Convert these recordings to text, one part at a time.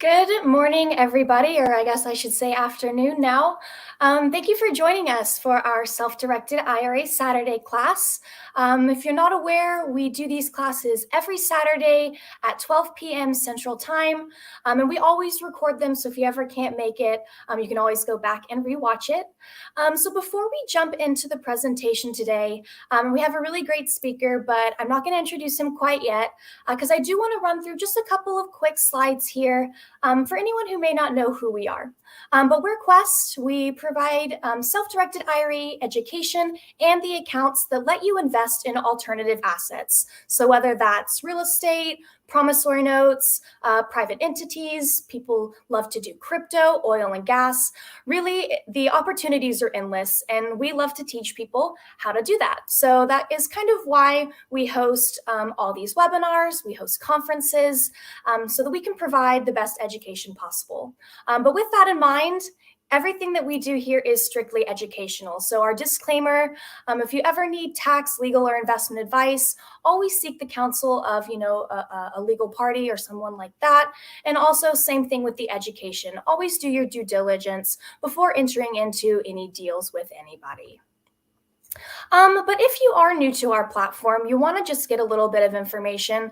Good morning, everybody, or I guess I should say afternoon now. Thank you for joining us for our self-directed IRA Saturday class. If you're not aware, we do these classes every Saturday at 12 p.m. Central Time, and we always record them, so if you ever can't make it, you can always go back and rewatch it. So before we jump into the presentation today, we have a really great speaker, but I'm not going to introduce him quite yet, because I do want to run through just a couple of quick slides here for anyone who may not know who we are. But we're Quest. We provide self-directed IRA education and the accounts that let you invest in alternative assets. So whether that's real estate, promissory notes, private entities, people love to do crypto, oil and gas. Really, the opportunities are endless, and we love to teach people how to do that. So that is kind of why we host all these webinars, we host conferences, so that we can provide the best education possible. But with that in mind, everything that we do here is strictly educational. So our disclaimer, if you ever need tax, legal, or investment advice, always seek the counsel of, a legal party or someone like that. And also same thing with the education. Always do your due diligence before entering into any deals with anybody. But if you are new to our platform, you want to just get a little bit of information.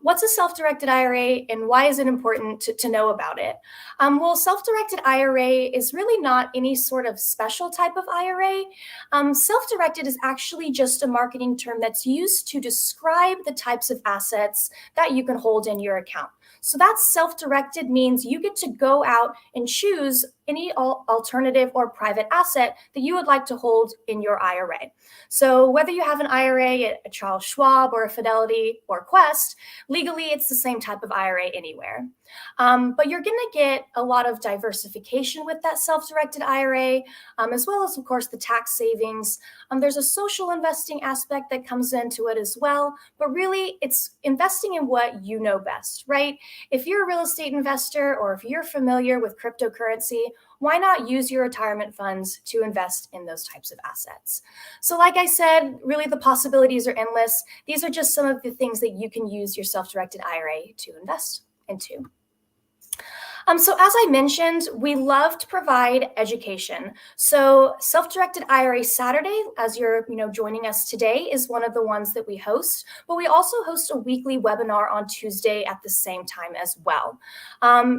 What's a self-directed IRA and why is it important to know about it? Well, self-directed IRA is really not any sort of special type of IRA. Self-directed is actually just a marketing term that's used to describe the types of assets that you can hold in your account. So that's self-directed means you get to go out and choose any alternative or private asset that you would like to hold in your IRA. So whether you have an IRA at a Charles Schwab or a Fidelity or Quest, legally it's the same type of IRA anywhere. But you're going to get a lot of diversification with that self-directed IRA, as well as, of course, the tax savings. There's a social investing aspect that comes into it as well, but really it's investing in what you know best, right? If you're a real estate investor or if you're familiar with cryptocurrency, why not use your retirement funds to invest in those types of assets? So like I said, really the possibilities are endless. These are just some of the things that you can use your self-directed IRA to invest into. So as I mentioned, we love to provide education. So self-directed IRA Saturday, as you're joining us today, is one of the ones that we host, but we also host a weekly webinar on Tuesday at the same time as well.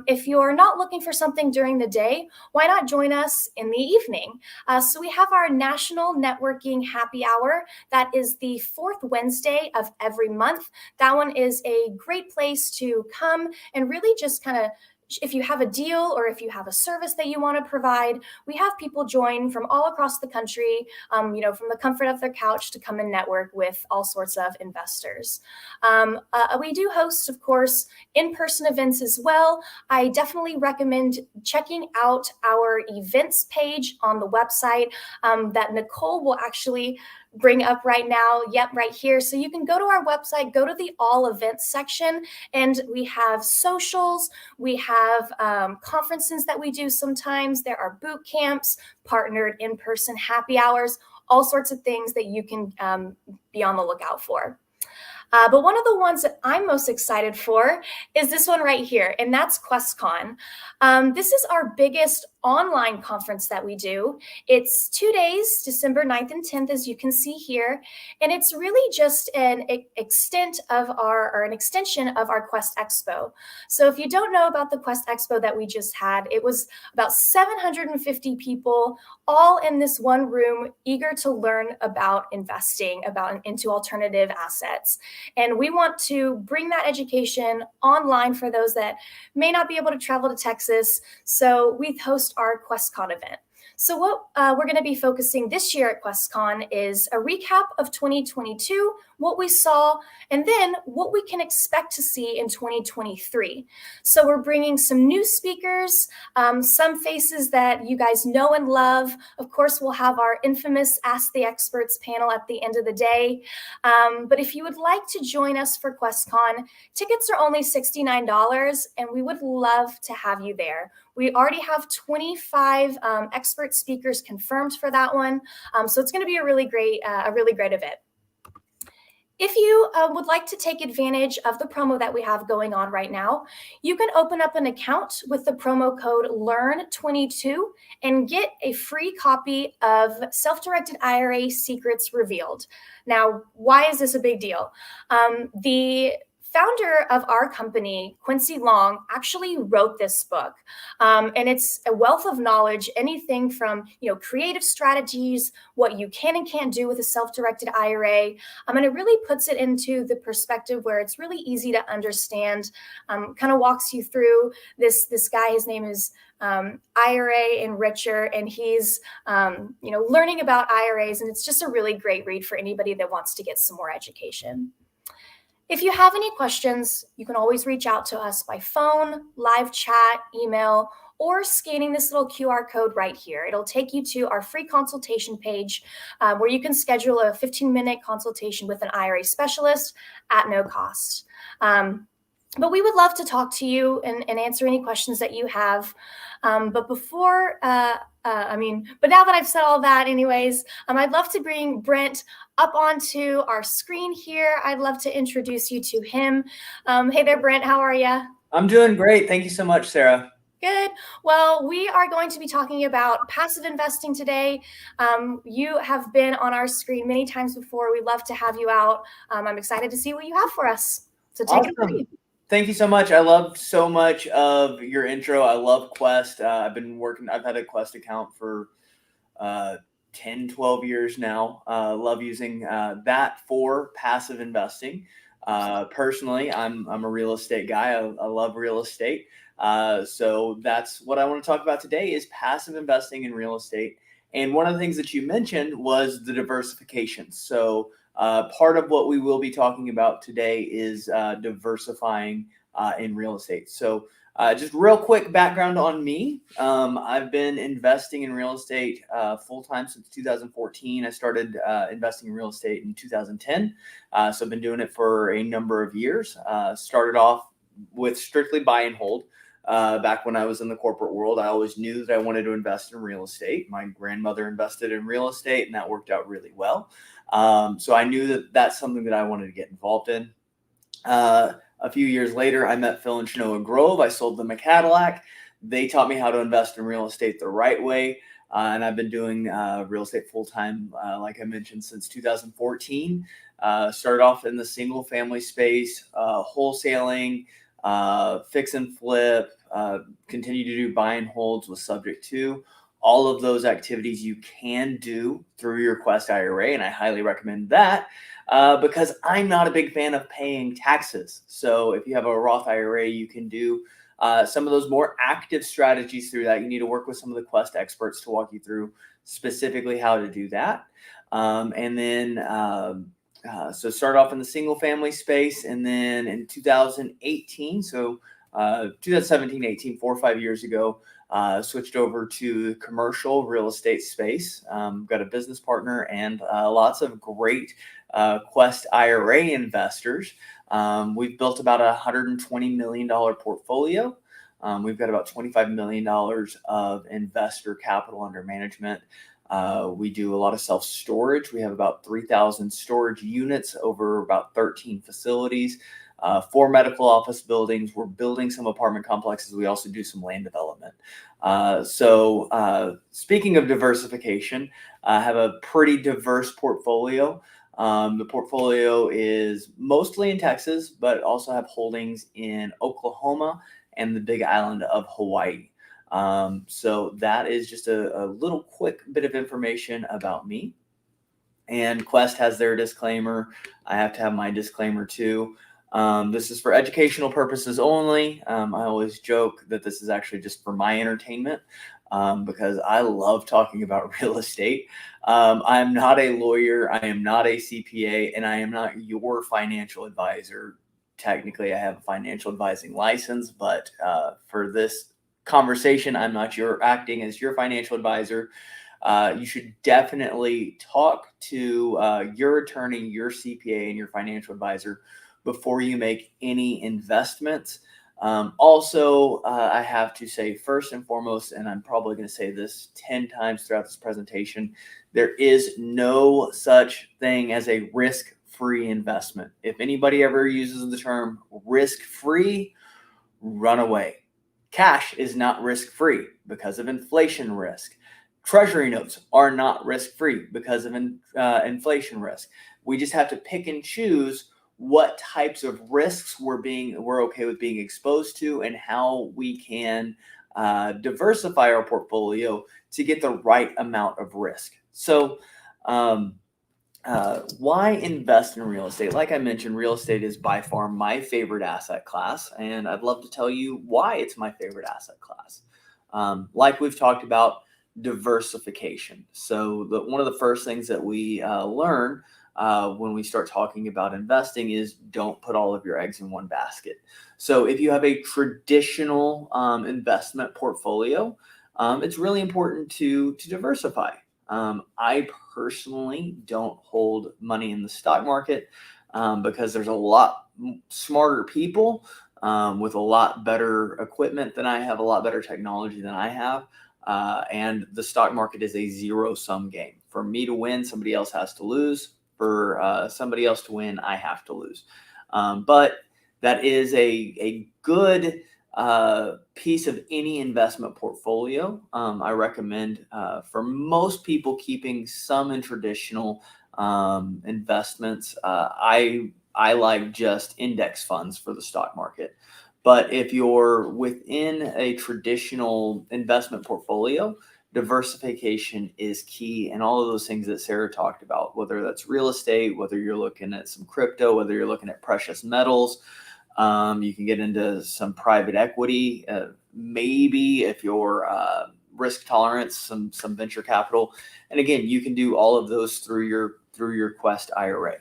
If you're not looking for something during the day, why not join us in the evening? So we have our National Networking Happy Hour. That is the fourth Wednesday of every month. That one is a great place to come and really just kind of, if you have a deal or if you have a service that you want to provide, we have people join from all across the country, from the comfort of their couch to come and network with all sorts of investors. We do host, of course, in-person events as well. I definitely recommend checking out our events page on the website that Nicole will actually bring up right now. Yep, right here. So you can go to our website, go to the all events section, and we have socials, we have conferences that we do sometimes. There are boot camps, partnered in-person happy hours, all sorts of things that you can be on the lookout for. But one of the ones that I'm most excited for is this one right here, and that's QuestCon. This is our biggest online conference that we do. It's 2 days, December 9th and 10th, as you can see here. And it's really just an extension of our Quest Expo. So if you don't know about the Quest Expo that we just had, it was about 750 people all in this one room, eager to learn about investing, into alternative assets. And we want to bring that education online for those that may not be able to travel to Texas. So we host our QuestCon event. So what we're going to be focusing this year at QuestCon is a recap of 2022, what we saw, and then what we can expect to see in 2023. So we're bringing some new speakers, some faces that you guys know and love. Of course, we'll have our infamous Ask the Experts panel at the end of the day. But if you would like to join us for QuestCon, tickets are only $69, and we would love to have you there. We already have 25 expert speakers confirmed for that one. So it's going to be a really great event. If you would like to take advantage of the promo that we have going on right now, you can open up an account with the promo code LEARN22 and get a free copy of Self-Directed IRA Secrets Revealed. Now, why is this a big deal? The founder of our company, Quincy Long, actually wrote this book, and it's a wealth of knowledge, anything from creative strategies, what you can and can't do with a self-directed IRA, and it really puts it into the perspective where it's really easy to understand. Kind of walks you through this guy. His name is IRA Enricher, and he's learning about IRAs, and it's just a really great read for anybody that wants to get some more education. If you have any questions, you can always reach out to us by phone, live chat, email, or scanning this little QR code right here. It'll take you to our free consultation page where you can schedule a 15-minute consultation with an IRA specialist at no cost. But we would love to talk to you and answer any questions that you have. But now that I've said all that anyways, I'd love to bring Brent up onto our screen here. I'd love to introduce you to him. Hey there, Brent, how are you? I'm doing great. Thank you so much, Sarah. Good. Well, we are going to be talking about passive investing today. You have been on our screen many times before. We'd love to have you out. I'm excited to see what you have for us. So take it away. Thank you so much. I love so much of your intro. I love Quest. I've had a Quest account for 10, 12 years now. Love using that for passive investing. Personally, I'm a real estate guy. I love real estate. So that's what I want to talk about today is passive investing in real estate. And one of the things that you mentioned was the diversification. So part of what we will be talking about today is diversifying in real estate. So just real quick background on me. I've been investing in real estate full-time since 2014. I started investing in real estate in 2010. So I've been doing it for a number of years. Started off with strictly buy and hold. Back when I was in the corporate world, I always knew that I wanted to invest in real estate. My grandmother invested in real estate, and that worked out really well. So I knew that that's something that I wanted to get involved in. A few years later, I met Phil and Shanoa Grove. I sold them a Cadillac. They taught me how to invest in real estate the right way. And I've been doing real estate full-time, like I mentioned, since 2014. Started off in the single family space, wholesaling, fix and flip, continue to do buy and holds with subject to. All of those activities you can do through your Quest IRA, and I highly recommend that because I'm not a big fan of paying taxes. So if you have a Roth IRA, you can do some of those more active strategies through that. You need to work with some of the Quest experts to walk you through specifically how to do that. So start off in the single family space, and then in 2018, so 2017, 18, 4 or 5 years ago, switched over to the commercial real estate space. Got a business partner and lots of great Quest IRA investors. We've built about a $120 million portfolio. We've got about $25 million of investor capital under management. We do a lot of self-storage. We have about 3,000 storage units over about 13 facilities, 4 medical office buildings. We're building some apartment complexes. We also do some land development. So speaking of diversification, I have a pretty diverse portfolio. The portfolio is mostly in Texas, but also have holdings in Oklahoma and the Big Island of Hawaii. So that is just a little quick bit of information about me. And Quest has their disclaimer. I have to have my disclaimer too. This is for educational purposes only. I always joke that this is actually just for my entertainment because I love talking about real estate. I'm not a lawyer. I am not a CPA, and I am not your financial advisor. Technically, I have a financial advising license, but for this conversation, I'm not acting as your financial advisor. You should definitely talk to your attorney, your CPA, and your financial advisor before you make any investments. Also, I have to say first and foremost, and I'm probably going to say this 10 times throughout this presentation, there is no such thing as a risk risk-free investment. If anybody ever uses the term risk-free, run away. Cash is not risk-free because of inflation risk. Treasury notes are not risk-free because of inflation risk. We just have to pick and choose what types of risks we're okay with being exposed to, and how we can diversify our portfolio to get the right amount of risk. So, why invest in real estate? Like I mentioned, real estate is by far my favorite asset class, and I'd love to tell you why it's my favorite asset class. Like we've talked about, diversification. So one of the first things that we learn when we start talking about investing is don't put all of your eggs in one basket. So if you have a traditional investment portfolio, it's really important to diversify. I personally don't hold money in the stock market because there's a lot smarter people with a lot better equipment than I have, a lot better technology than I have. And the stock market is a zero-sum game. For me to win, somebody else has to lose. For somebody else to win, I have to lose. But that is a good piece of any investment portfolio. I recommend for most people keeping some in traditional investments. I like just index funds for the stock market. But if you're within a traditional investment portfolio, diversification is key. And all of those things that Sarah talked about, whether that's real estate, whether you're looking at some crypto, whether you're looking at precious metals, you can get into some private equity, maybe if your risk tolerance, some venture capital. And again, you can do all of those through your Quest IRA.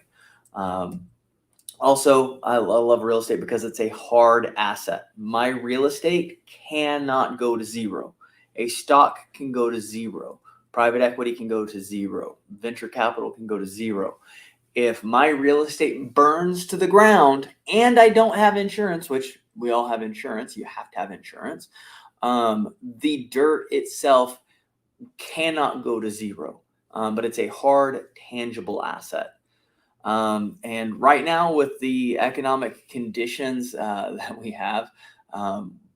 Also, I love real estate because it's a hard asset. My real estate cannot go to zero. A stock can go to zero. Private equity can go to zero. Venture capital can go to zero. If my real estate burns to the ground and I don't have insurance, which we all have insurance, you have to have insurance, the dirt itself cannot go to zero. But it's a hard, tangible asset. And right now, with the economic conditions that we have,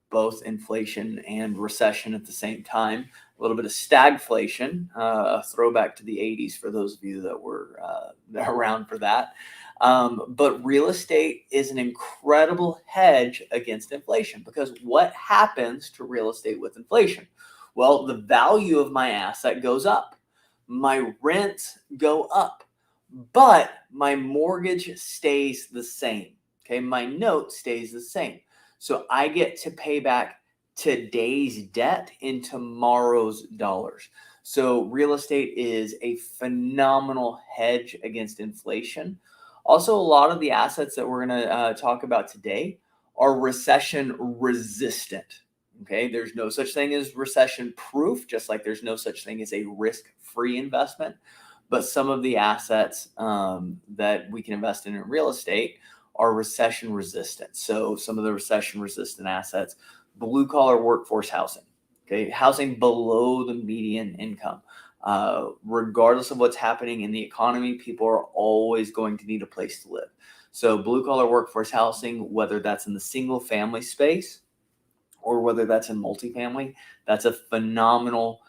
both inflation and recession at the same time, a little bit of stagflation, a throwback to the 80s for those of you that were around for that. But real estate is an incredible hedge against inflation, because what happens to real estate with inflation? Well, the value of my asset goes up. My rents go up. But my mortgage stays the same. Okay, my note stays the same. So I get to pay back today's debt in tomorrow's dollars. So real estate is a phenomenal hedge against inflation. Also, a lot of the assets that we're going to talk about today are recession resistant. Okay, there's no such thing as recession proof, just like there's no such thing as a risk-free investment. But some of the assets that we can invest in real estate are recession resistant. So some of the recession resistant assets, blue collar workforce housing, okay, housing below the median income. Regardless of what's happening in the economy, people are always going to need a place to live. So blue collar workforce housing, whether that's in the single family space or whether that's in multifamily, that's a phenomenal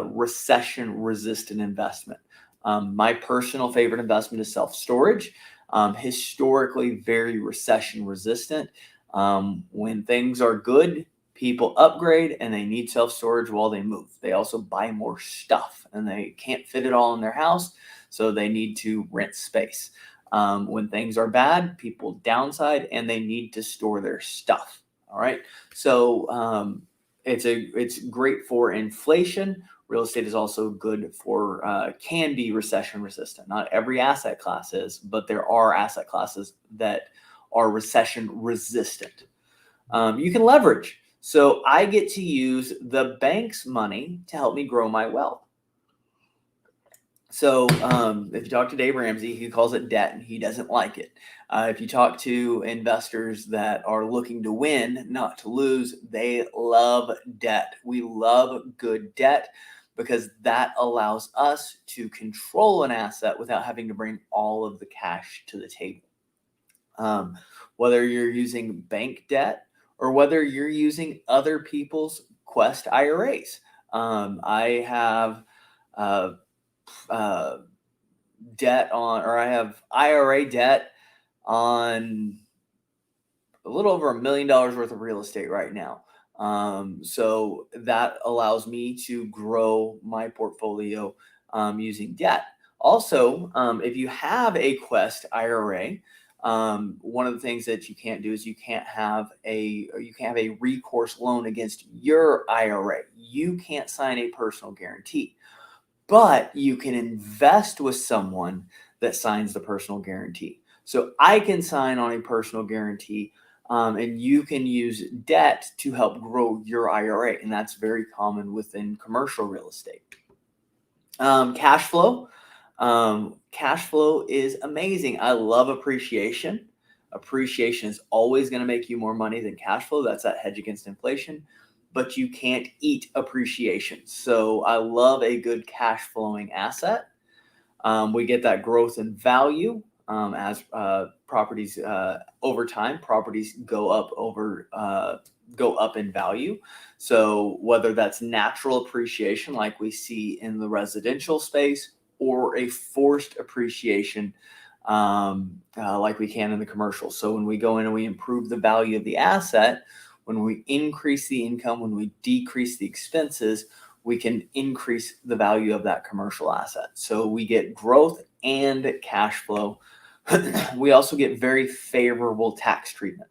recession resistant investment. My personal favorite investment is self-storage. Historically very recession resistant. When things are good, people upgrade and they need self-storage while they move. They also buy more stuff and they can't fit it all in their house, so they need to rent space. When things are bad, people downside and they need to store their stuff. All right. So it's great for inflation. Real estate is also good for, can be recession resistant. Not every asset class is, but there are asset classes that are recession resistant. You can leverage. So I get to use the bank's money to help me grow my wealth. So if you talk to Dave Ramsey, he calls it debt and he doesn't like it. If you talk to investors that are looking to win, not to lose, they love debt. We love good debt because that allows us to control an asset without having to bring all of the cash to the table. Whether you're using bank debt or whether you're using other people's Quest IRAs. I have debt on, or I have IRA debt on a little over $1 million worth of real estate right now. So that allows me to grow my portfolio using debt. Also, if you have a Quest IRA, one of the things that you can't do is you can't have a recourse loan against your IRA. You can't sign a personal guarantee, but you can invest with someone that signs the personal guarantee. So I can sign on a personal guarantee, and you can use debt to help grow your IRA. And that's very common within commercial real estate. Cash flow. Cash flow is amazing. I love appreciation. Appreciation is always going to make you more money than cash flow. That's that hedge against inflation. But you can't eat appreciation. So I love a good cash flowing asset. We get that growth in value as properties over time. Properties go up in value. So whether that's natural appreciation like we see in the residential space, or a forced appreciation like we can in the commercial. So when we go in and we improve the value of the asset, when we increase the income, when we decrease the expenses, we can increase the value of that commercial asset. So we get growth and cash flow. We also get very favorable tax treatment.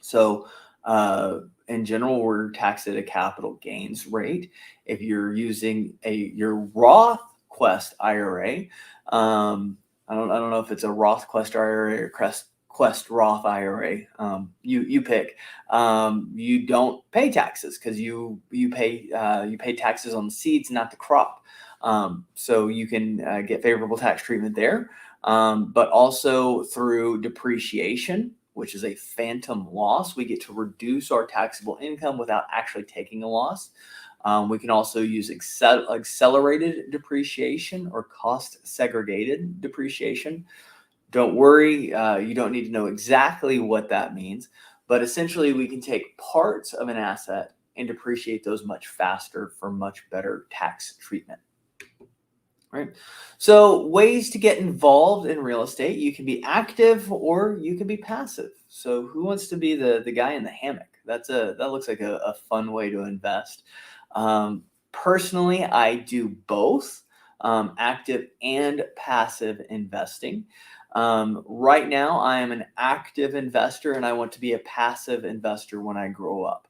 So in general, we're taxed at a capital gains rate. If you're using your Roth Quest IRA, I don't know if it's a Roth Quest IRA or Quest Roth IRA. You pick. You don't pay taxes because you pay taxes on the seeds, not the crop. So you can get favorable tax treatment there, but also through depreciation, which is a phantom loss. We get to reduce our taxable income without actually taking a loss. We can also use accelerated depreciation or cost segregated depreciation. Don't worry, you don't need to know exactly what that means, but essentially we can take parts of an asset and depreciate those much faster for much better tax treatment. Right. So ways to get involved in real estate: you can be active or you can be passive. So who wants to be the guy in the hammock? That looks like a fun way to invest. Personally, I do both active and passive investing. Right now, I am an active investor and I want to be a passive investor when I grow up.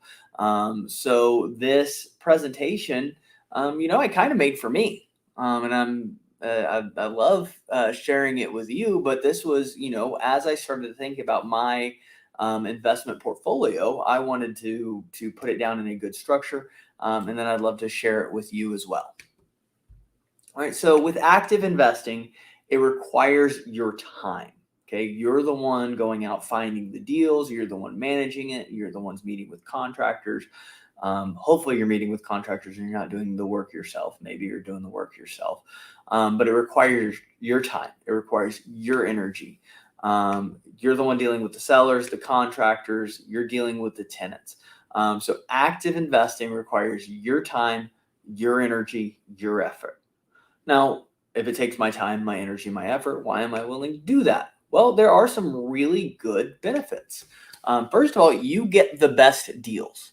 So this presentation, I kind of made for me. And I love sharing it with you, but this was, as I started to think about my investment portfolio, I wanted to put it down in a good structure, and then I'd love to share it with you as well. All right, so with active investing, it requires your time. Okay, you're the one going out finding the deals, you're the one managing it, you're the ones meeting with contractors. Hopefully you're meeting with contractors and you're not doing the work yourself. Maybe you're doing the work yourself. But it requires your time. It requires your energy. You're the one dealing with the sellers, the contractors. You're dealing with the tenants. So active investing requires your time, your energy, your effort. Now, if it takes my time, my energy, my effort, why am I willing to do that? Well, there are some really good benefits. First of all, you get the best deals.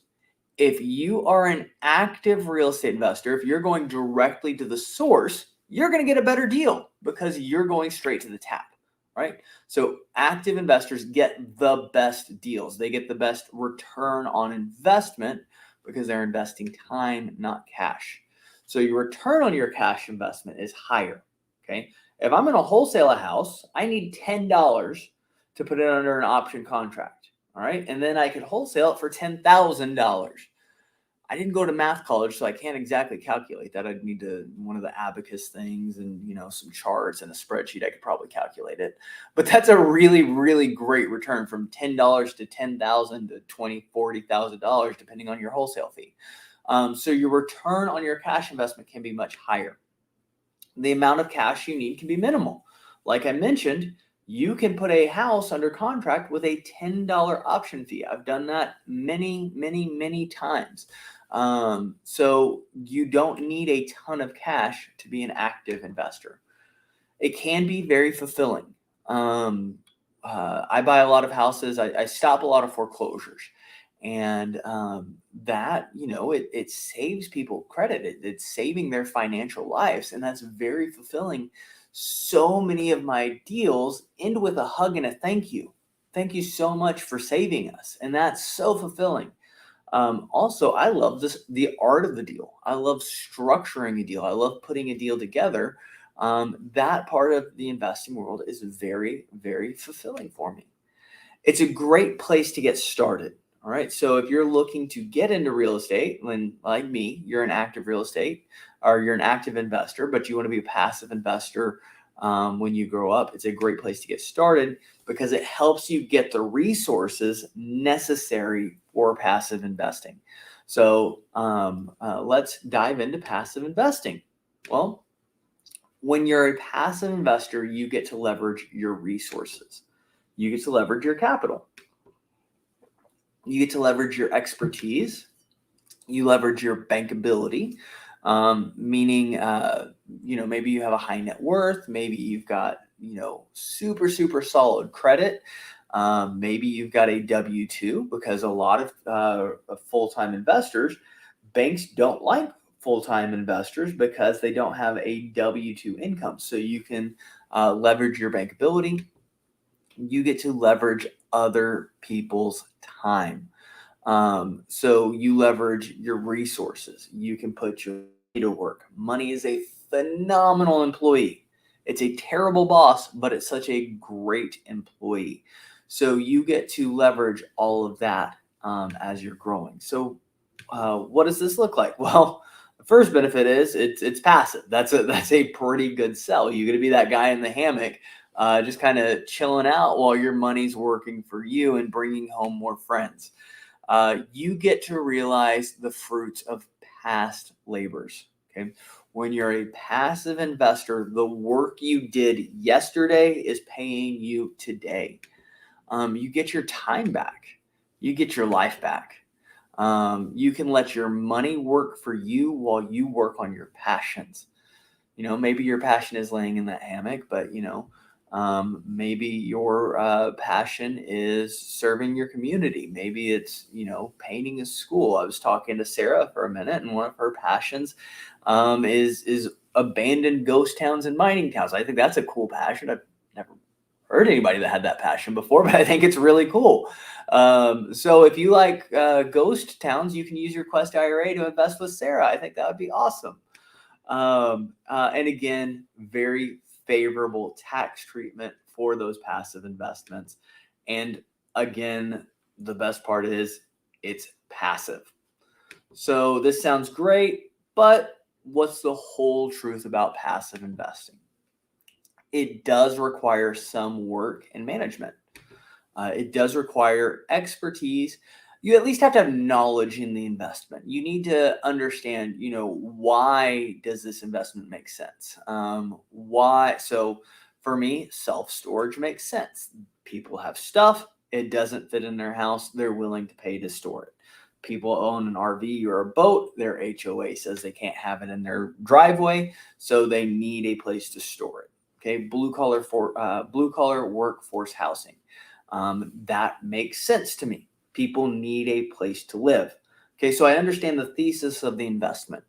If you are an active real estate investor, if you're going directly to the source, you're going to get a better deal because you're going straight to the tap, right? So active investors get the best deals. They get the best return on investment because they're investing time, not cash. So your return on your cash investment is higher, okay? If I'm going to wholesale a house, I need $10 to put it under an option contract. All right. And then I could wholesale it for $10,000. I didn't go to math college, so I can't exactly calculate that. I'd need one of the abacus things and, some charts and a spreadsheet. I could probably calculate it. But that's a really, really great return, from $10 to $10,000 to $20,000, $40,000, depending on your wholesale fee. So your return on your cash investment can be much higher. The amount of cash you need can be minimal. Like I mentioned, you can put a house under contract with a $10 option fee. I've done that many, many, many times. So you don't need a ton of cash to be an active investor. It can be very fulfilling. I buy a lot of houses. I stop a lot of foreclosures, and that it saves people credit. It's saving their financial lives, and that's very fulfilling. So many of my deals end with a hug and a thank you. Thank you so much for saving us, and that's so fulfilling. Also, I love the art of the deal. I love structuring a deal. I love putting a deal together. That part of the investing world is very, very fulfilling for me. It's a great place to get started. All right. So if you're looking to get into real estate, when like me, you're an active real estate or you're an active investor, but you want to be a passive investor when you grow up, it's a great place to get started because it helps you get the resources necessary for passive investing. So let's dive into passive investing. Well, when you're a passive investor, you get to leverage your resources. You get to leverage your capital. You get to leverage your expertise. You leverage your bankability, meaning, maybe you have a high net worth. Maybe you've got, super, super solid credit. Maybe you've got a W-2 because a lot of full-time investors, banks don't like full-time investors because they don't have a W-2 income. So you can leverage your bankability. You get to leverage other people's time. So you leverage your resources. You can put your money to work. Money is a phenomenal employee. It's a terrible boss, but it's such a great employee. So you get to leverage all of that as you're growing. So what does this look like? Well, the first benefit is it's passive. That's a pretty good sell. You're going to be that guy in the hammock, just kind of chilling out while your money's working for you and bringing home more friends. You get to realize the fruits of past labors. Okay. When you're a passive investor, the work you did yesterday is paying you today. You get your time back. You get your life back. You can let your money work for you while you work on your passions. Maybe your passion is laying in that hammock, but maybe your passion is serving your community. Maybe it's, painting a school. I was talking to Sarah for a minute, and one of her passions is abandoned ghost towns and mining towns. I think that's a cool passion. I've never heard anybody that had that passion before, but I think it's really cool. So if you like ghost towns, you can use your Quest IRA to invest with Sarah. I think that would be awesome. And again, very favorable tax treatment for those passive investments. And again, the best part is it's passive. So this sounds great, but what's the whole truth about passive investing? It does require some work and management. It does require expertise. You at least have to have knowledge in the investment. You need to understand, why does this investment make sense? Why? So for me, self-storage makes sense. People have stuff. It doesn't fit in their house. They're willing to pay to store it. People own an RV or a boat. Their HOA says they can't have it in their driveway, so they need a place to store it. Okay, blue collar workforce housing. That makes sense to me. People need a place to live. Okay, so I understand the thesis of the investment.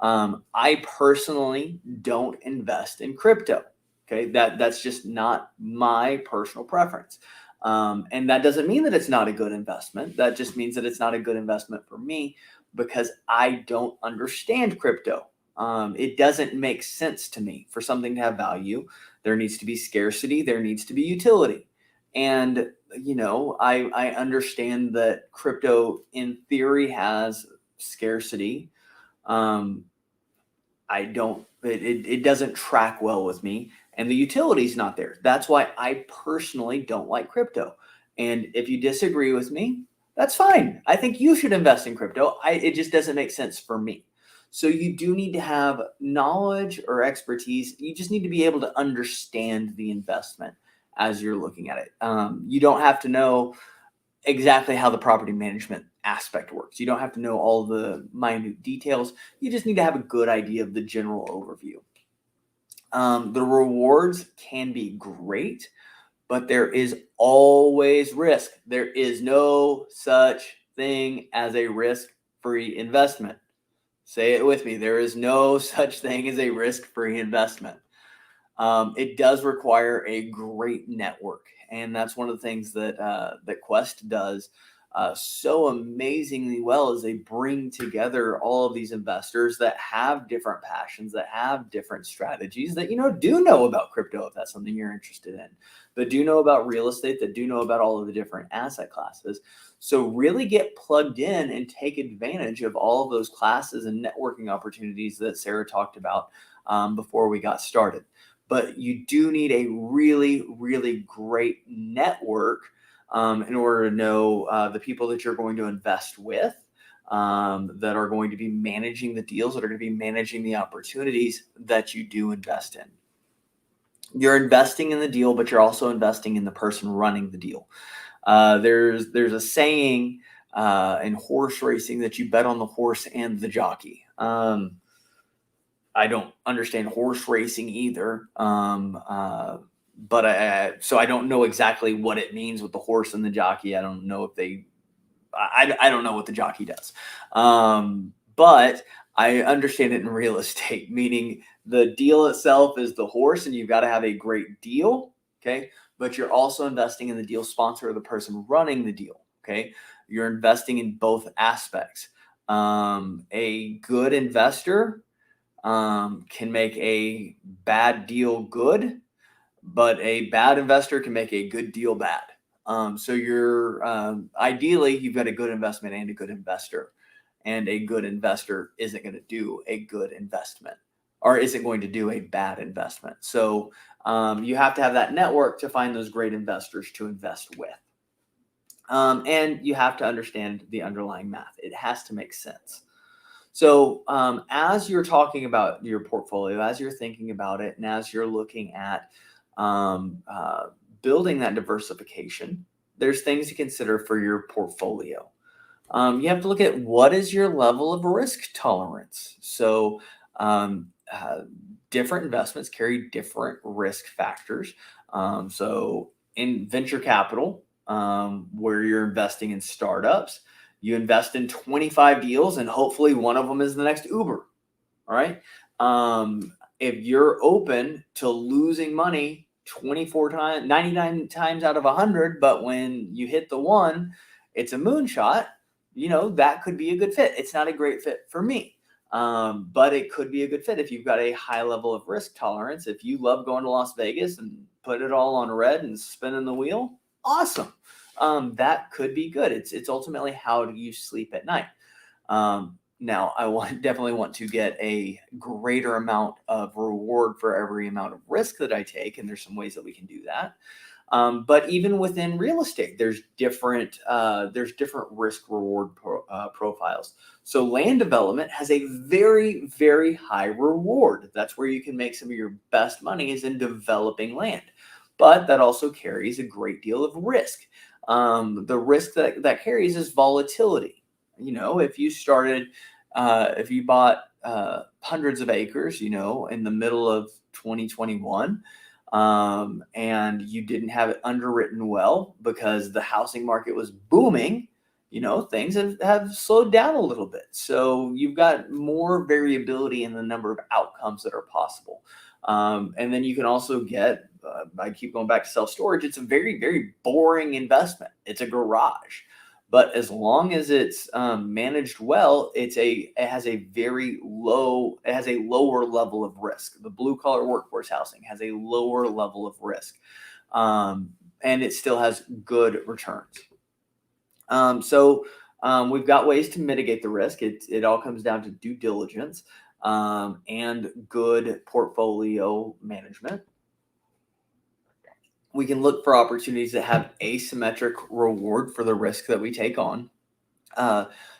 I personally don't invest in crypto. Okay, that's just not my personal preference. And that doesn't mean that it's not a good investment. That just means that it's not a good investment for me because I don't understand crypto. It doesn't make sense to me. For something to have value, there needs to be scarcity, there needs to be utility. And, I understand that crypto in theory has scarcity. It doesn't track well with me, and the utility is not there. That's why I personally don't like crypto. And if you disagree with me, That's fine. I think you should invest in crypto. It just doesn't make sense for me. So you do need to have knowledge or expertise. You just need to be able to understand the investment as you're looking at it. You don't have to know exactly how the property management aspect works. You don't have to know all the minute details. You just need to have a good idea of the general overview. The rewards can be great, but there is always risk. There is no such thing as a risk-free investment. Say it with me. There is no such thing as a risk-free investment. It does require a great network, and that's one of the things that that Quest does so amazingly well. Is they bring together all of these investors that have different passions, that have different strategies, that do know about crypto if that's something you're interested in, but do know about real estate, that do know about all of the different asset classes. So really get plugged in and take advantage of all of those classes and networking opportunities that Sarah talked about before we got started. But you do need a really, really great network in order to know the people that you're going to invest with, that are going to be managing the deals, that are going to be managing the opportunities that you do invest in. You're investing in the deal, but you're also investing in the person running the deal. There's a saying in horse racing that you bet on the horse and the jockey. I don't understand horse racing either. But so I don't know exactly what it means with the horse and the jockey. I don't know if I don't know what the jockey does. But I understand it in real estate, meaning the deal itself is the horse and you've got to have a great deal. Okay. But you're also investing in the deal sponsor or the person running the deal. Okay. You're investing in both aspects. A good investor can make a bad deal good, but a bad investor can make a good deal bad. So you're ideally you've got a good investment and a good investor, and a good investor isn't going to do a good investment or isn't going to do a bad investment. So you have to have that network to find those great investors to invest with. And you have to understand the underlying math. It has to make sense. So as you're talking about your portfolio, as you're thinking about it, and as you're looking at building that diversification, there's things to consider for your portfolio. You have to look at what is your level of risk tolerance. So different investments carry different risk factors. So in venture capital, where you're investing in startups, you invest in 25 deals and hopefully one of them is the next Uber. All right. If you're open to losing money 24 times, 99 times out of 100, but when you hit the one, it's a moonshot, that could be a good fit. It's not a great fit for me. But it could be a good fit if you've got a high level of risk tolerance. If you love going to Las Vegas and put it all on red and spinning the wheel, awesome. That could be good. It's ultimately how do you sleep at night. Now, I definitely want to get a greater amount of reward for every amount of risk that I take, and there's some ways that we can do that. But even within real estate, there's different risk reward profiles. So land development has a very, very high reward. That's where you can make some of your best money is in developing land. But that also carries a great deal of risk. The risk that carries is volatility. If you bought hundreds of acres, in the middle of 2021, and you didn't have it underwritten well because the housing market was booming, things have slowed down a little bit. So you've got more variability in the number of outcomes that are possible. And then you can also get, I keep going back to self-storage. It's a very, very boring investment. It's a garage. But as long as it's managed well, it has a lower level of risk. The blue collar workforce housing has a lower level of risk, and it still has good returns. So we've got ways to mitigate the risk. It all comes down to due diligence and good portfolio management. We can look for opportunities that have asymmetric reward for the risk that we take on.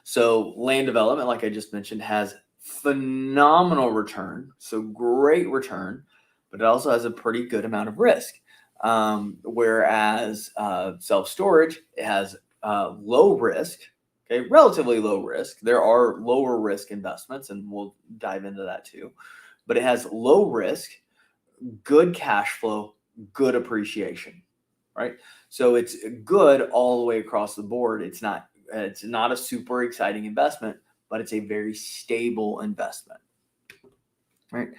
So land development, like I just mentioned, has phenomenal return, so great return, but it also has a pretty good amount of risk. Whereas self-storage, it has low risk, okay, relatively low risk. There are lower risk investments, and we'll dive into that too. But it has low risk, good cash flow, good appreciation, right? So it's good all the way across the board. It's not a super exciting investment, but it's a very stable investment, right?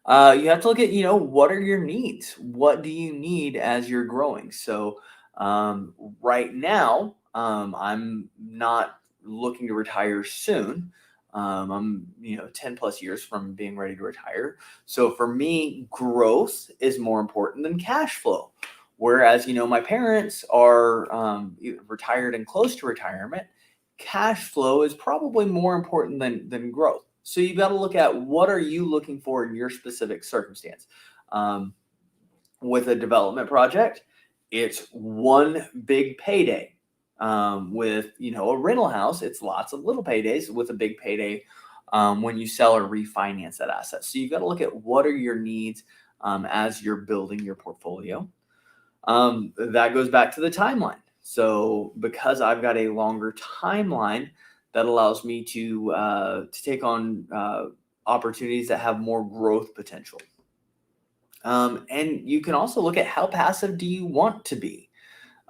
You have to look at, what are your needs? What do you need as you're growing? So right now, I'm not looking to retire soon. I'm 10 plus years from being ready to retire. So for me, growth is more important than cash flow. Whereas, my parents are retired and close to retirement, cash flow is probably more important than growth. So you've got to look at what are you looking for in your specific circumstance. With a development project, it's one big payday. With a rental house, it's lots of little paydays with a big payday when you sell or refinance that asset. So you've got to look at what are your needs as you're building your portfolio. That goes back to the timeline. So because I've got a longer timeline, that allows me to take on opportunities that have more growth potential. And you can also look at how passive do you want to be.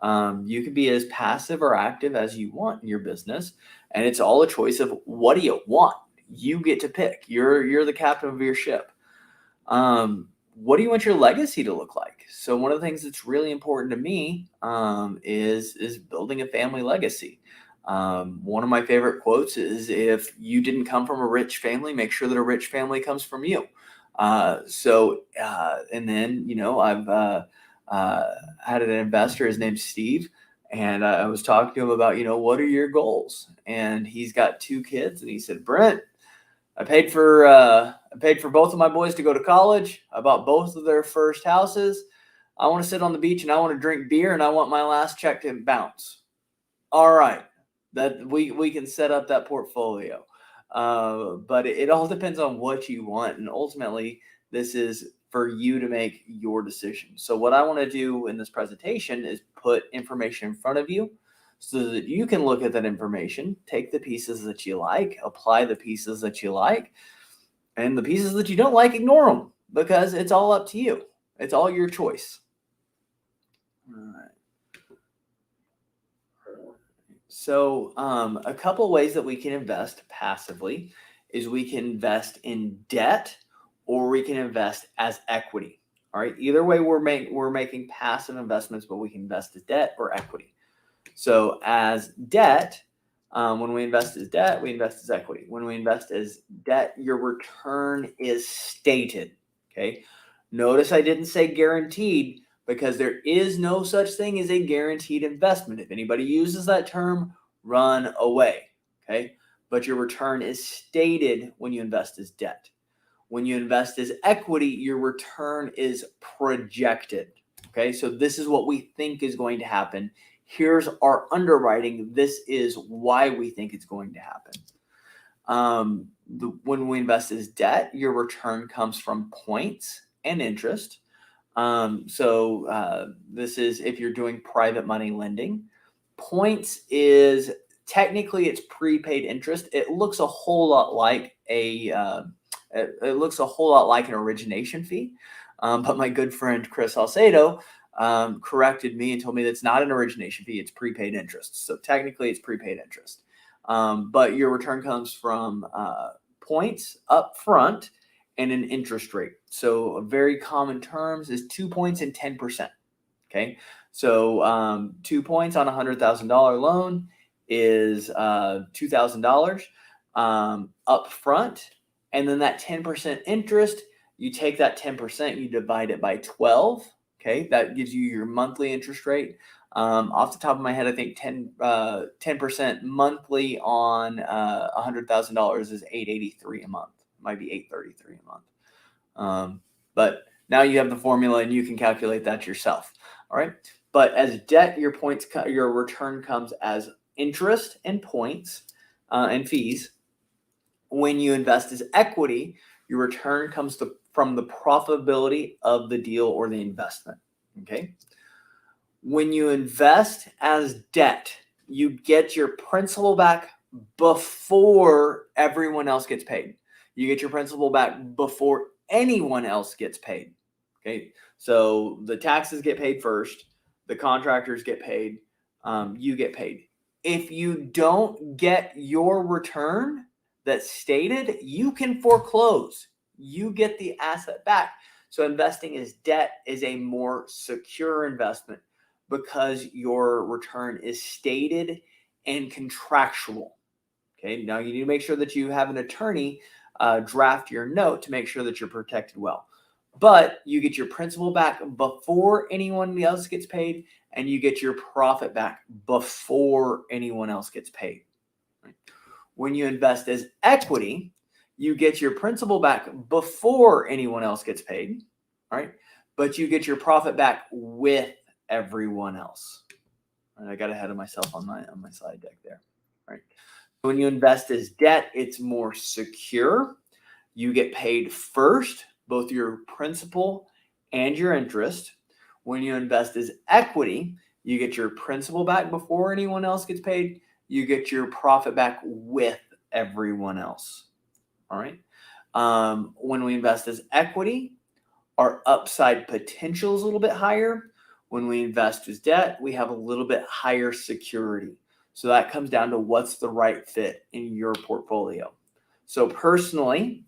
You can be as passive or active as you want in your business, and it's all a choice of what do you want. You get to pick. You're the captain of your ship. What do you want your legacy to look like? So one of the things that's really important to me is building a family legacy. One of my favorite quotes is, if you didn't come from a rich family, make sure that a rich family comes from you. And then, I've had an investor, his name's Steve, and I was talking to him about, what are your goals? And he's got 2 kids, and he said, Brent, I paid for both of my boys to go to college. I bought both of their first houses. I want to sit on the beach and I want to drink beer, and I want my last check to bounce. All right, that we can set up that portfolio. But it all depends on what you want, and ultimately this is for you to make your decision. So what I want to do in this presentation is put information in front of you so that you can look at that information, take the pieces that you like, apply the pieces that you like, and the pieces that you don't like, ignore them, because it's all up to you. It's all your choice. All right. So a couple ways that we can invest passively is we can invest in debt, or we can invest as equity. All right. Either way, we're making passive investments, but we can invest as debt or equity. So as debt, when we invest as debt, we invest as equity. When we invest as debt, your return is stated. Okay. Notice I didn't say guaranteed, because there is no such thing as a guaranteed investment. If anybody uses that term, run away. Okay. But your return is stated when you invest as debt. When you invest as equity, your return is projected. Okay. So this is what we think is going to happen. Here's our underwriting. This is why we think it's going to happen. When we invest as debt, your return comes from points and interest. This is if you're doing private money lending. Points is technically it's prepaid interest. It looks a whole lot like an origination fee. But my good friend Chris Salcedo corrected me and told me that's not an origination fee, it's prepaid interest. So technically it's prepaid interest. But your return comes from points up front and an interest rate. So very common terms is 2 points and 10%. Okay. So 2 points on $100,000 loan is $2,000 up front. And then that 10% interest, you take that 10%, you divide it by 12. Okay. That gives you your monthly interest rate. Off the top of my head, I think 10% monthly on $100,000 is $883 a month. It might be $833 a month. But now you have the formula and you can calculate that yourself. All right. But as debt, your return comes as interest and points and fees. When you invest as equity, your return comes from the profitability of the deal or the investment. Okay. When you invest as debt, you get your principal back before everyone else gets paid. You get your principal back before anyone else gets paid. Okay. So the taxes get paid first, the contractors get paid, you get paid. If you don't get your return that's stated, you can foreclose. You get the asset back. So investing as debt is a more secure investment because your return is stated and contractual. Okay, now you need to make sure that you have an attorney draft your note to make sure that you're protected well. But you get your principal back before anyone else gets paid, and you get your profit back before anyone else gets paid. Right? When you invest as equity, you get your principal back before anyone else gets paid. All right, but you get your profit back with everyone else. And I got ahead of myself on my slide deck there. Right. When you invest as debt, it's more secure. You get paid first, both your principal and your interest. When you invest as equity, you get your principal back before anyone else gets paid. You get your profit back with everyone else. All right. When we invest as equity, our upside potential is a little bit higher. When we invest as debt, we have a little bit higher security. So that comes down to what's the right fit in your portfolio. So personally,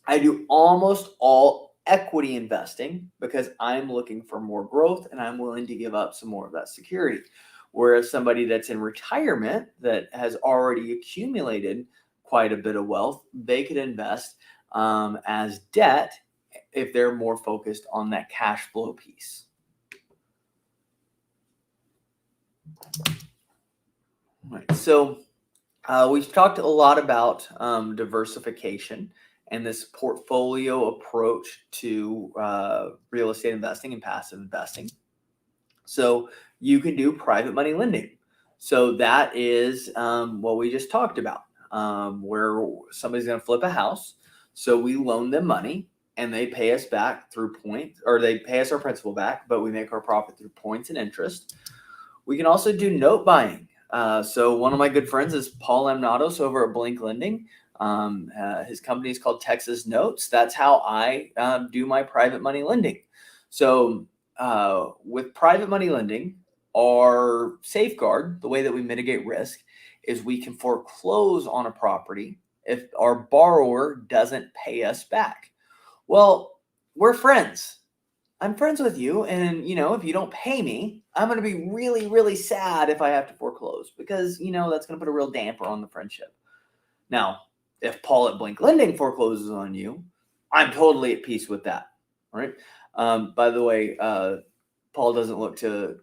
I do almost all equity investing because I'm looking for more growth and I'm willing to give up some more of that security. Whereas somebody that's in retirement that has already accumulated quite a bit of wealth, they could invest as debt if they're more focused on that cash flow piece. Right. So we've talked a lot about diversification and this portfolio approach to real estate investing and passive investing. So you can do private money lending. So that is what we just talked about, where somebody's going to flip a house. So we loan them money and they pay us back through points, or they pay us our principal back, but we make our profit through points and interest. We can also do note buying. So one of my good friends is Paul M. Nados over at Blink Lending. His company is called Texas Notes. That's how I do my private money lending. So with private money lending, our safeguard, the way that we mitigate risk, is we can foreclose on a property if our borrower doesn't pay us back. Well, we're friends. I'm friends with you, and if you don't pay me, I'm going to be really, really sad if I have to foreclose because that's going to put a real damper on the friendship. Now, if Paul at Blink Lending forecloses on you, I'm totally at peace with that. All right. By the way, Paul doesn't look to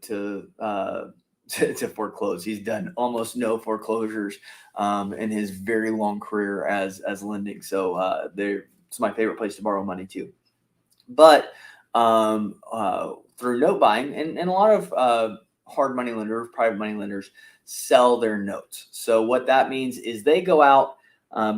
foreclose. He's done almost no foreclosures in his very long career as lending. So it's my favorite place to borrow money too. But through note buying, and a lot of hard money lenders, private money lenders, sell their notes. So what that means is they go out,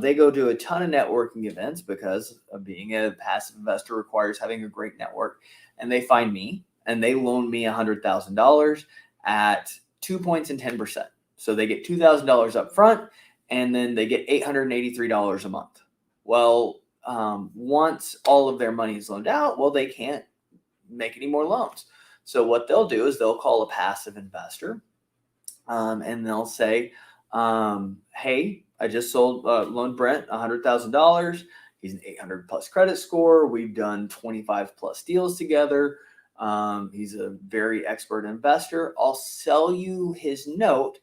they go do a ton of networking events because being a passive investor requires having a great network. And they find me and they loan me $100,000 at 2 points and 10%. So they get $2,000 up front and then they get $883 a month. Well, once all of their money is loaned out, well, they can't make any more loans. So what they'll do is they'll call a passive investor and they'll say, hey, I just loaned Brent $100,000. He's an 800 plus credit score. We've done 25 plus deals together. He's a very expert investor. I'll sell you his note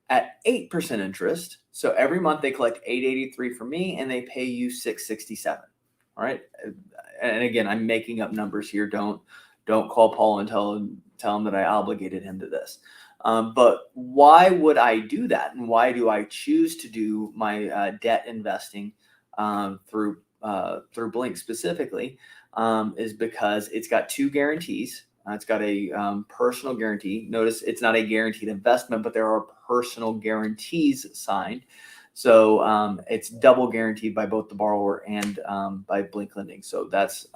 at 8% interest. So every month they collect $883 from me and they pay you $667. All right. And again, I'm making up numbers here. Don't call Paul and tell him that I obligated him to this. But why would I do that? And why do I choose to do my debt investing through Blink specifically? Is because it's got two guarantees. It's got a personal guarantee. Notice it's not a guaranteed investment, but there are personal guarantees signed. So it's double guaranteed by both the borrower and by Blink Lending. So that's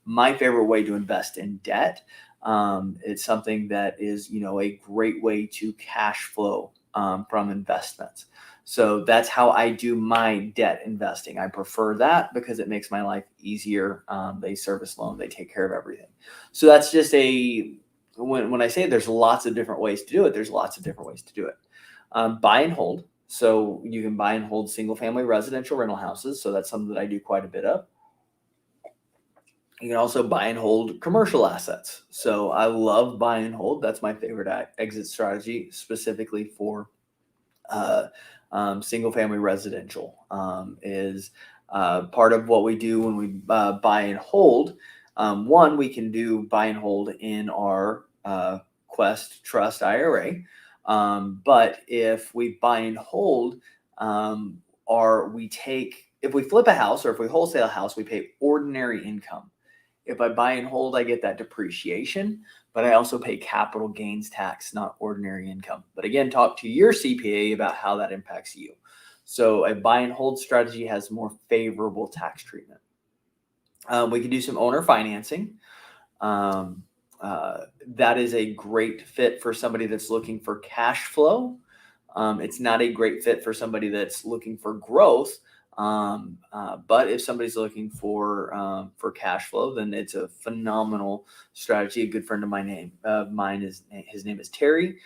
my favorite way to invest in debt. It's something that is, a great way to cash flow from investments. So that's how I do my debt investing. I prefer that because it makes my life easier. They service loan, they take care of everything. So that's just when I say there's lots of different ways to do it, there's lots of different ways to do it. Buy and hold. So you can buy and hold single family residential rental houses. So that's something that I do quite a bit of. You can also buy and hold commercial assets. So I love buy and hold. That's my favorite exit strategy, specifically for single family residential. Is part of what we do when we buy and hold. One, we can do buy and hold in our Quest Trust IRA. But if we buy and hold, if we flip a house or if we wholesale a house, we pay ordinary income. If I buy and hold, I get that depreciation, but I also pay capital gains tax, not ordinary income. But again, talk to your CPA about how that impacts you. So a buy and hold strategy has more favorable tax treatment. We can do some owner financing. That is a great fit for somebody that's looking for cash flow. It's not a great fit for somebody that's looking for growth. But if somebody's looking for cash flow, then it's a phenomenal strategy. A good friend of mine his name is Terry.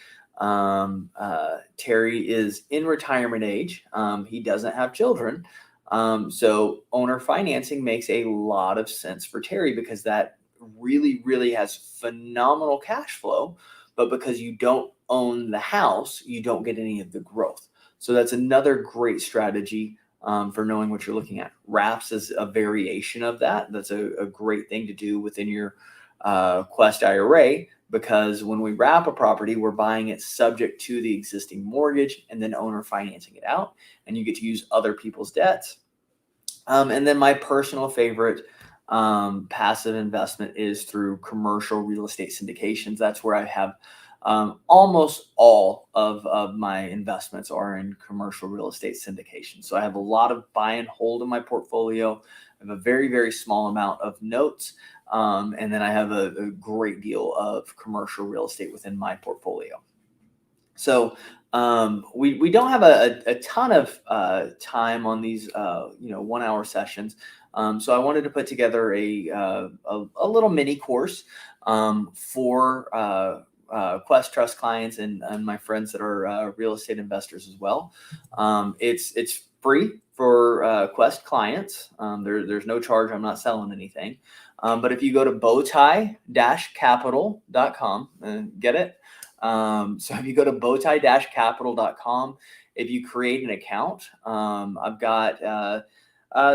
Terry is in retirement age. He doesn't have children. So owner financing makes a lot of sense for Terry because that really, really has phenomenal cash flow. But because you don't own the house, you don't get any of the growth. So that's another great strategy for knowing what you're looking at. Wraps is a variation of that. That's a great thing to do within your Quest IRA, because when we wrap a property, we're buying it subject to the existing mortgage and then owner financing it out, and you get to use other people's debts. And then my personal favorite passive investment is through commercial real estate syndications. That's where I have almost all of my investments are in commercial real estate syndication. So I have a lot of buy and hold in my portfolio. I have a very, very small amount of notes. And then I have a great deal of commercial real estate within my portfolio. So we don't have a ton of time on these 1 hour sessions. So I wanted to put together a little mini course for Quest Trust clients and my friends that are real estate investors as well. It's free for Quest clients. There's no charge. I'm not selling anything. But if you go to bowtie-capital.com and get it. So if you go to bowtie-capital.com, if you create an account, I've got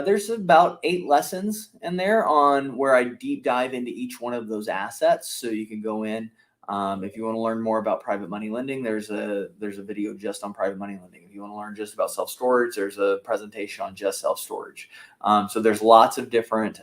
there's about 8 lessons in there on where I deep dive into each one of those assets. So you can go in. If you want to learn more about private money lending, there's a video just on private money lending. If you want to learn just about self-storage, there's a presentation on just self-storage. So there's lots of different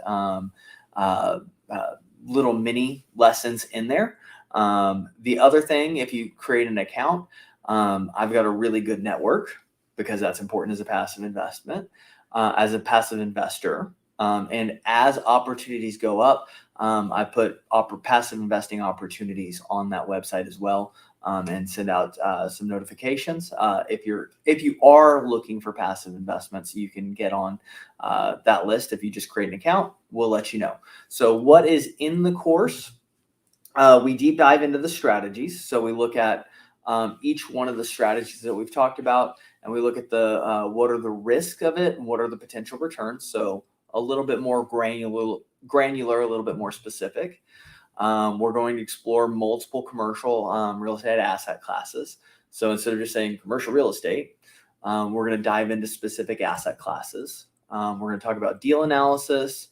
little mini lessons in there. The other thing, if you create an account, I've got a really good network because that's important as a passive investment, as a passive investor. And as opportunities go up, I put passive investing opportunities on that website as well, and send out some notifications. If you are looking for passive investments, you can get on that list. If you just create an account, we'll let you know. So what is in the course? We deep dive into the strategies. So we look at each one of the strategies that we've talked about, and we look at what are the risks of it and what are the potential returns. So a little bit more granular, a little bit more specific. We're going to explore multiple commercial real estate asset classes. So instead of just saying commercial real estate, we're going to dive into specific asset classes. We're going to talk about deal analysis,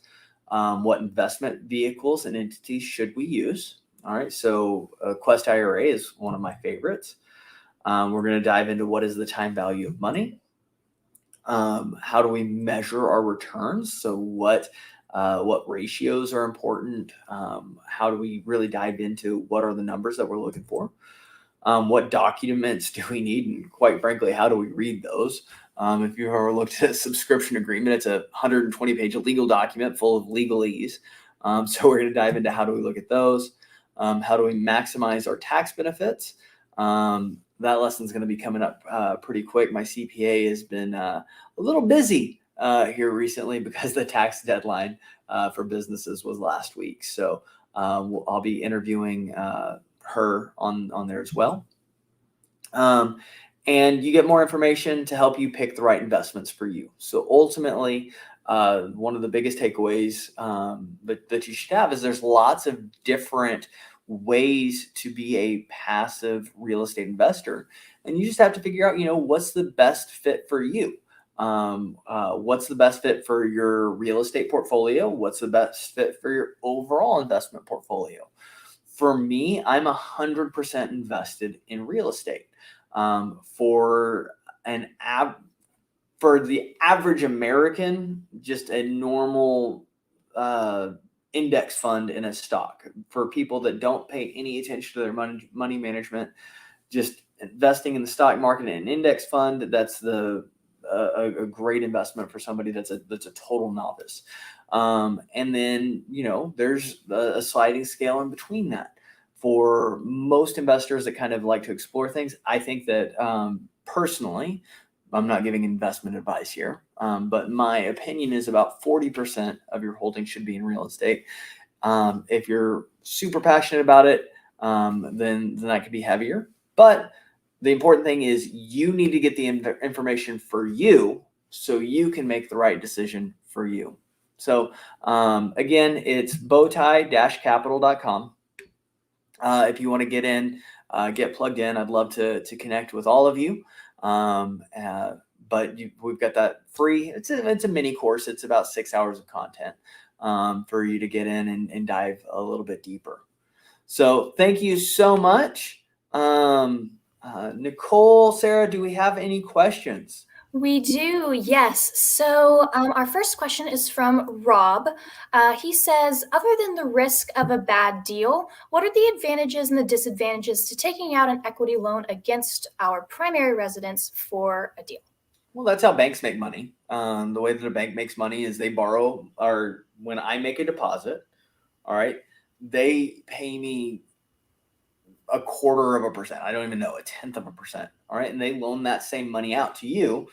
what investment vehicles and entities should we use. All right, so Quest IRA is one of my favorites. We're going to dive into what is the time value of money. How do we measure our returns? So what what ratios are important, how do we really dive into what are the numbers that we're looking for, what documents do we need, and quite frankly, how do we read those? If you've ever looked at a subscription agreement, it's a 120-page legal document full of legalese. So we're going to dive into how do we look at those, how do we maximize our tax benefits. That lesson is going to be coming up pretty quick. My CPA has been a little busy here recently because the tax deadline for businesses was last week. So I'll be interviewing her on there as well. And you get more information to help you pick the right investments for you. So ultimately, one of the biggest takeaways that you should have is there's lots of different ways to be a passive real estate investor. And you just have to figure out, what's the best fit for you. What's the best fit for your real estate portfolio? What's the best fit for your overall investment portfolio? For me, I'm 100% invested in real estate. For the average American, just a normal index fund in a stock. For people that don't pay any attention to their money management, just investing in the stock market and an index fund, that's a great investment for somebody that's a total novice. And then, there's a sliding scale in between that. For most investors that kind of like to explore things, I think that personally, I'm not giving investment advice here, but my opinion is about 40% of your holdings should be in real estate. If you're super passionate about it, then that could be heavier. But the important thing is you need to get the information for you so you can make the right decision for you. So again, it's bowtie-capital.com. If you want to get plugged in, I'd love to connect with all of you. But we've got that free. It's a mini course. It's about 6 hours of content for you to get in and dive a little bit deeper. So thank you so much. Nicole, Sarah, do we have any questions? We do, yes. So our first question is from Rob. He says, other than the risk of a bad deal, what are the advantages and the disadvantages to taking out an equity loan against our primary residence for a deal? Well, that's how banks make money. The way that a bank makes money is they borrow, or when I make a deposit, all right, they pay me 0.25%. I don't even know, 0.1%. All right. And they loan that same money out to you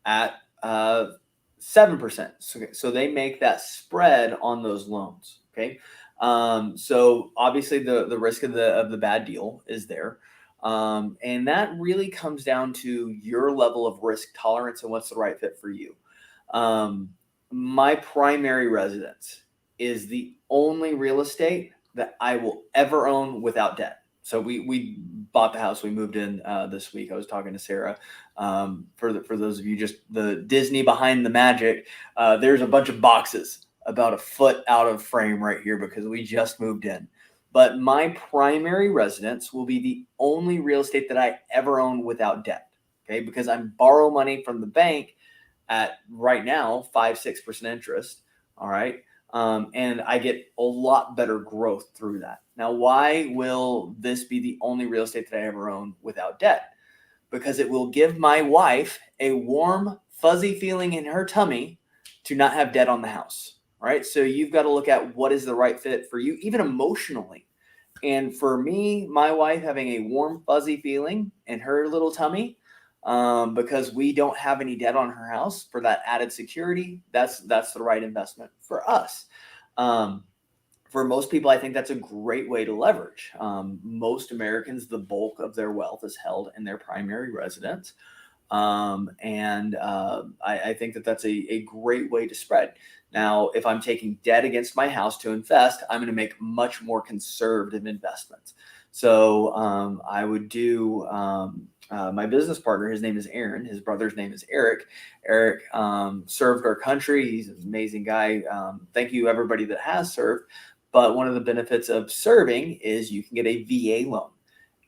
at 7%. So they make that spread on those loans. Okay. So obviously the risk of the bad deal is there. And that really comes down to your level of risk tolerance and what's the right fit for you. My primary residence is the only real estate that I will ever own without debt. So we bought the house. We moved in this week. I was talking to Sarah. For those of you, just the Disney behind the magic, there's a bunch of boxes about a foot out of frame right here because we just moved in. But my primary residence will be the only real estate that I ever own without debt. Okay, because I'm borrow money from the bank at right now 5-6% interest. All right. And I get a lot better growth through that. Now, why will this be the only real estate that I ever own without debt? Because it will give my wife a warm, fuzzy feeling in her tummy to not have debt on the house. All right. So you've got to look at what is the right fit for you, even emotionally. And for me, my wife having a warm, fuzzy feeling in her little tummy, because we don't have any debt on her house for that added security, that's the right investment for us. For most people, I think that's a great way to leverage. Most Americans, the bulk of their wealth is held in their primary residence. And I think that's a great way to spread. Now, if I'm taking debt against my house to invest, I'm going to make much more conservative investments. So I would do my business partner, his name is Aaron. His brother's name is Eric. Eric served our country. He's an amazing guy. Thank you, everybody that has served. But one of the benefits of serving is you can get a VA loan.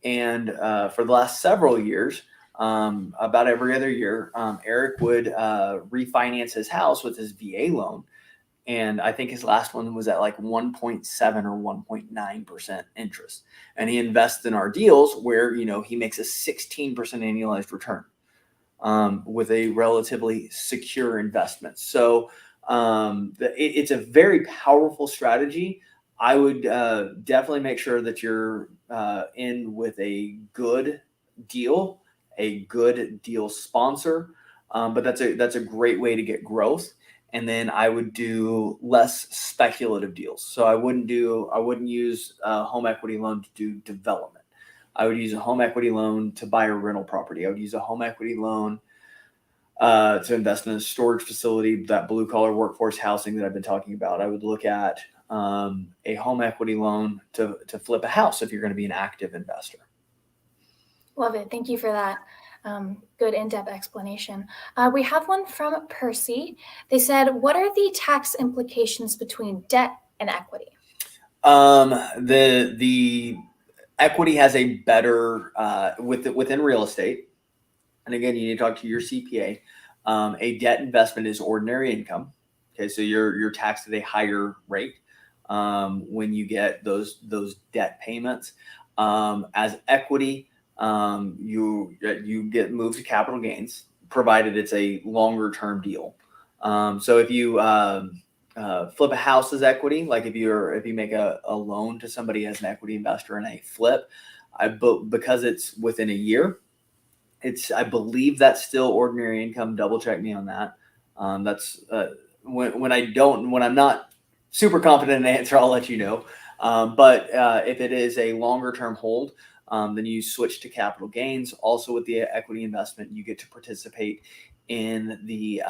And for the last several years, about every other year, Eric would refinance his house with his VA loan. And I think his last one was at like 1.7 or 1.9% interest. And he invests in our deals where, he makes a 16% annualized return with a relatively secure investment. So it's a very powerful strategy. I would definitely make sure that you're in with a good deal sponsor. But that's a great way to get growth. And then I would do less speculative deals. So I wouldn't use a home equity loan to do development. I would use a home equity loan to buy a rental property. I would use a home equity loan to invest in a storage facility, that blue collar workforce housing that I've been talking about. I would look at a home equity loan to flip a house if you're going to be an active investor. Love it. Thank you for that. Good in-depth explanation. We have one from Percy. They said, what are the tax implications between debt and equity? The equity has a better, within real estate. And again, you need to talk to your CPA. A debt investment is ordinary income. Okay. So you're taxed at a higher rate, when you get those debt payments. As equity, you get moved to capital gains, provided it's a longer term deal. So if you flip a house as equity, like if you make a loan to somebody as an equity investor in a flip, because it's within a year, I believe that's still ordinary income. Double check me on that. That's when I'm not super confident in the answer, I'll let you know. But if it is a longer term hold, then you switch to capital gains. Also with the equity investment, you get to participate in the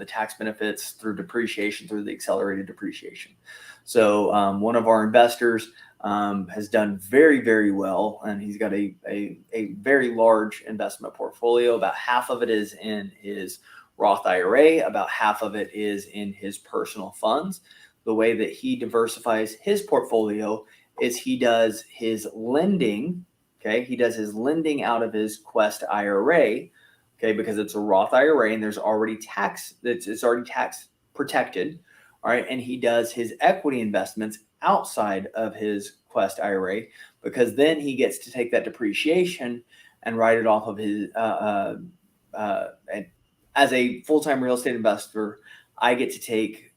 tax benefits through depreciation, through the accelerated depreciation. So one of our investors has done very, very well, and he's got a very large investment portfolio. About half of it is in his Roth IRA, about half of it is in his personal funds. The way that he diversifies his portfolio is he does his lending. Okay, he does his lending out of his Quest IRA. Okay, because it's a Roth IRA and it's already tax protected. All right, and he does his equity investments outside of his Quest IRA, because then he gets to take that depreciation and write it off of his. And as a full-time real estate investor, I get to take.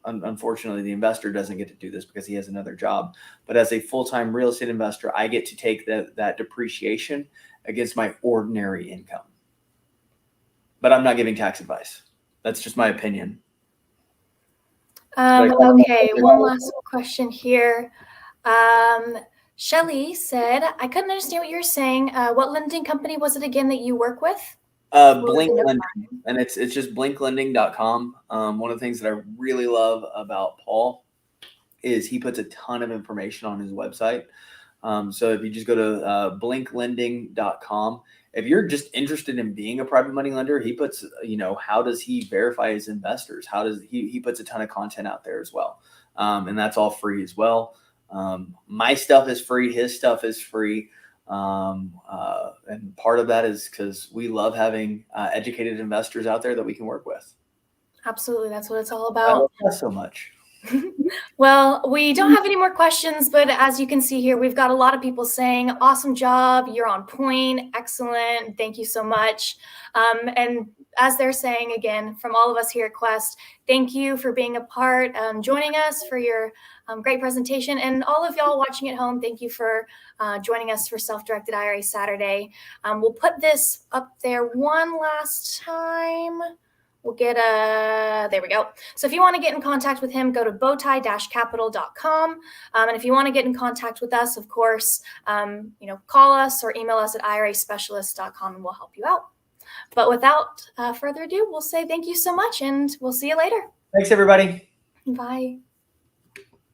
Unfortunately, the investor doesn't get to do this because he has another job. But as a full-time real estate investor, I get to take that depreciation against my ordinary income. But I'm not giving tax advice. That's just my opinion. Okay, one last question here. Shelly said, I couldn't understand what you were saying. What lending company was it again that you work with? Blink Lending, and it's just blinklending.com. One of the things that I really love about Paul is he puts a ton of information on his website. So if you just go to blinklending.com, if you're just interested in being a private money lender, he puts, how does he verify his investors? How does he puts a ton of content out there as well. And that's all free as well. My stuff is free. His stuff is free. And part of that is because we love having educated investors out there that we can work with. Absolutely. That's what it's all about. I love that so much. Well, we don't have any more questions, but as you can see here, we've got a lot of people saying, awesome job, you're on point, excellent, thank you so much. And as they're saying, again, from all of us here at Quest, thank you for being a part, joining us for your great presentation. And all of y'all watching at home, thank you for joining us for Self-Directed IRA Saturday. We'll put this up there one last time. We'll get there we go. So if you want to get in contact with him, go to bowtie-capital.com. And if you want to get in contact with us, of course, call us or email us at iraspecialist.com and we'll help you out. But without further ado, we'll say thank you so much and we'll see you later. Thanks, everybody. Bye.